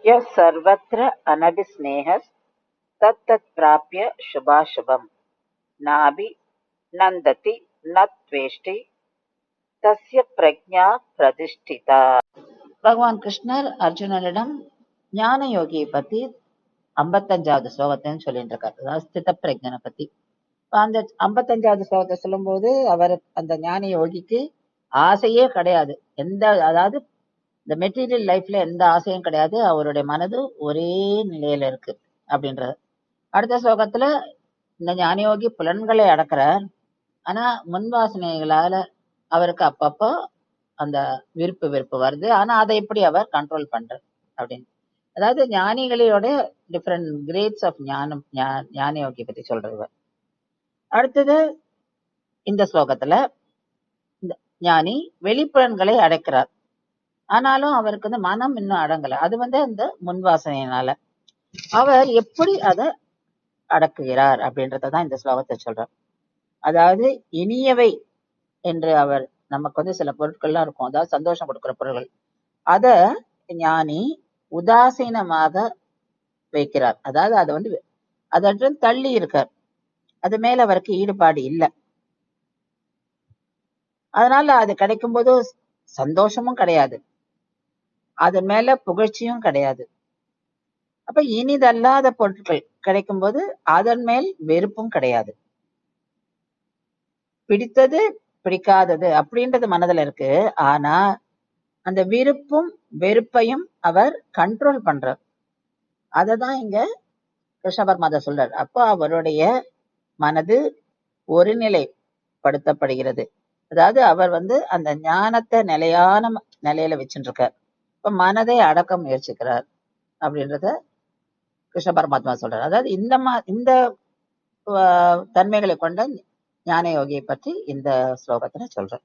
यः सर्वत्र अनभिस्नेहस्तत्तत्प्राप्य शुभाशुभम् नाभिनन्दति न त्वेष्टि तस्य प्रज्ञा பிரதிஷ்டிதா. பகவான் கிருஷ்ணர் அர்ஜுனனிடம் ஞான யோகியை பத்தி 55வது ஸ்லோகத்தையும் சொல்லிட்டு இருக்காரு. அதாவது ஸ்தித பிரஜனை பத்தி. அந்த 55வது ஸ்லோகத்தை சொல்லும் போது அவர் அந்த ஞான யோகிக்கு ஆசையே கிடையாது. அதாவது இந்த மெட்டீரியல் லைஃப்ல எந்த ஆசையும் கிடையாது. அவருடைய மனது ஒரே நிலையில இருக்கு அப்படின்றது. அடுத்த ஸ்லோகத்துல இந்த ஞானயோகி புலன்களை அடக்கிறார். ஆனா முன்வாசனைகளால அவருக்கு அப்பப்போ அந்த வெறுப்பு வருது. ஆனா அதை எப்படி அவர் கண்ட்ரோல் பண்றார் அப்படின்னு. அதாவது ஞானிகளோட டிஃப்ரெண்ட் கிரேட்ஸ் ஆஃப் ஞானயோகி பத்தி சொல்றவர். அடுத்தது இந்த ஸ்லோகத்துல இந்த ஞானி வெளிப்புலன்களை அடைக்கிறார். ஆனாலும் அவருக்கு வந்து மனம் இன்னும் அடங்கல. அது வந்து அந்த முன்வாசனையினால அவர் எப்படி அதை அடக்குகிறார் அப்படின்றதான் இந்த ஸ்லோகத்தை சொல்றார். அதாவது இனியவை என்று அவர் நமக்கு வந்து சில பொருட்கள்லாம் இருக்கும், அதாவது சந்தோஷம் கொடுக்கிற பொருட்கள், அத ஞானி உதாசீனமாக வைக்கிறார். அதாவது அதை வந்து அதற்கு தள்ளி இருக்கார். அது மேல அவருக்கு ஈடுபாடு இல்லை. அதனால அது கிடைக்கும் போது சந்தோஷமும் கிடையாது, அது மேல புகழ்ச்சியும் கிடையாது. அப்ப இனிதல்லாத பொருட்கள் கிடைக்கும் போது அதன் மேல் வெறுப்பும் கிடையாது. பிடித்தது பிடிக்காதது அப்படின்றது மனதுல இருக்கு. ஆனா அந்த விருப்பும் வெறுப்பையும் அவர் கண்ட்ரோல் பண்றார். அததான் இங்க கிருஷ்ண பரமாத்மா சொல்றார். அப்போ அவருடைய மனது ஒருநிலைப்படுத்தப்படுகிறது. அதாவது அவர் வந்து அந்த ஞானத்தை நிலையான நிலையில வச்சுட்டு இருக்கார். இப்ப மனதை அடக்க முயற்சிக்கிறார் அப்படின்றத கிருஷ்ண பரமாத்மா சொல்றார். அதாவது இந்த தன்மைகளை கொண்ட ஞான யோகியை பற்றி இந்த ஸ்லோகத்துல சொல்றேன்.